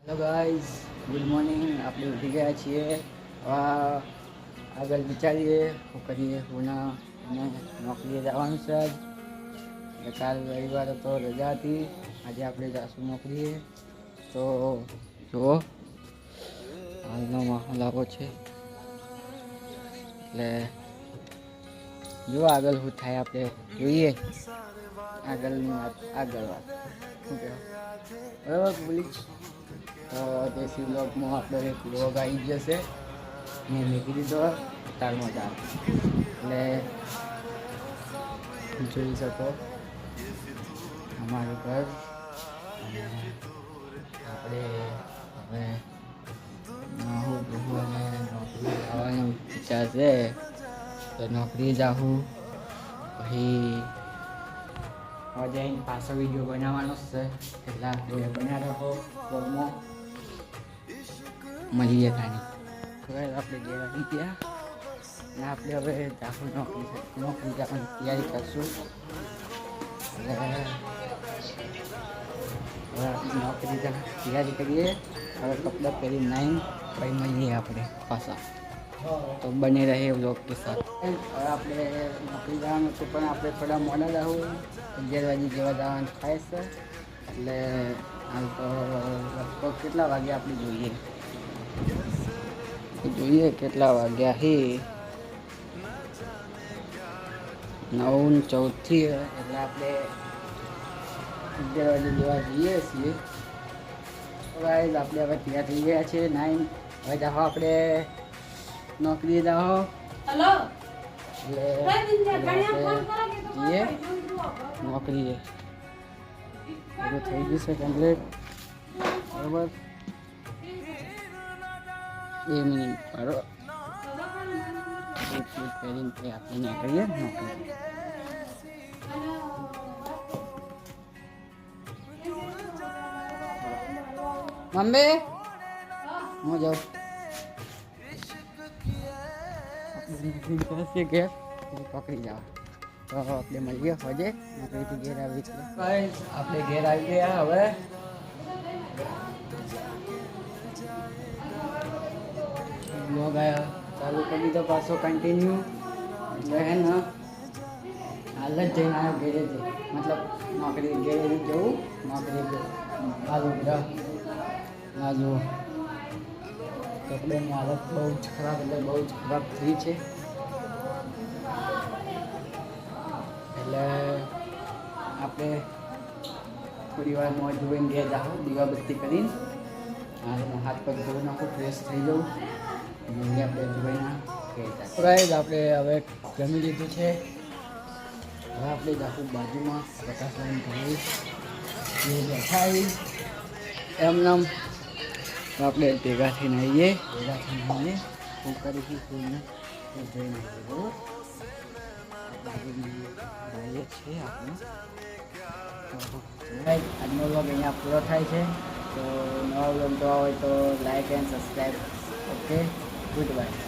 Hello guys, good morning. આપણે ઉઠી ગયા છીએ. આગળ વિચારીએ શું કરીએ શું ના. અને નોકરીએ જવાનું છે આજ. એટલે કાલ રવિવાર હતો, રજા હતી. આજે આપણે જઈશું નોકરીએ. તો જુઓ હાલનો માહોલ આવો છે. એટલે જુઓ આગળ શું થાય આપણે જોઈએ. આગળની વાત આગળ વાત શું કહેવાય બરાબર બોલી. તો દેશી બ્લોગમાં આપણો એક બ્લોગ આવી જશે. મેં મૂકી દીધો તારમાં તાર. એટલે જોઈ શકો અમારું ઘર. અને આપણે હવે નોકરી આવવાનું વિચાર છે. તો નોકરી જાઉં પછી જઈને પાછો વિડીયો બનાવવાનો છે. એટલા આપણે બન્યા રહો બ્લોગમાં. મળીએ ખાની હવે આપણે ઘેર આવી ગયા. અને આપણે હવે જાહું નોકરી જવાની તૈયારી કરશું. એટલે હવે આપણે નોકરી તૈયારી કરીએ. હવે કપડાં પહેરી નાઈને પછી મળીએ આપણે પાછા. તો બને રહે બ્લોગ કે સાથ. હવે આપણે નોકરી જવાનું હતું પણ આપણે થોડા મોડા જવું. 11 વાગે જેવા જવાનું થાય છે. એટલે હાલ તો લગભગ કેટલા વાગે આપણે જોઈએ કેટલા વાગ્યા છે. 9:14 થી. એટલે આપણે 11 વાગે જેવા જઈએ છીએ. ગાઈઝ આપણે હવે તૈયાર થઈ ગયા છે. 9 હવે જાઓ આપણે નોકરીએ જાઓ. હેલો જઈએ નોકરીએ. બધું થઈ ગયું છે કમ્પ્લીટ બરાબર. 2 મિનિટ બરાબર. કરીને આપણે નીકળીએ નોકરી. મમ્મી હું જાઉં કે પકડી જાઓ. તો આપણે મળીએ હોજે નોકરીથી ઘેર આવી છે. આપણે ઘેર આવી ગયા. હવે બ્લોગ ચાલુ કરી દીધો પાછો કન્ટિન્યુ. એટલે હે ને હાલ જ જઈને આવ્યો ઘેરે જઈ. મતલબ નોકરી ઘેરે જવું. નોકરી હાલું બધા હાજુ કપડાની હાલત બહુ જ ખરાબ, એટલે બહુ જ ખરાબ થઈ છે. એટલે આપણે થોડી વાર મોજ જોઈને ઘેર જાઉં દીવાબત્તી કરીને. હાથ પગ ધોઈ નાખું, ફ્રેશ થઈ જાઉં. આપણે જોઈને પ્રાઇઝ આપણે હવે જમી લીધું છે. હવે આપણે જાઉં બાજુમાં પ્રકાશવાણી ઘરે બેઠા એમનામ. આપણે ભેગા થઈને આવીએ શું કરીશું શું નહીં જોઈને આવીએ બરાબર. છીએ આપણે. આજનો વ્લોગ અહીંયા પૂરો થાય છે. તો નવા વ્લોગ જોવા હોય તો like and subscribe. Okay, good bye.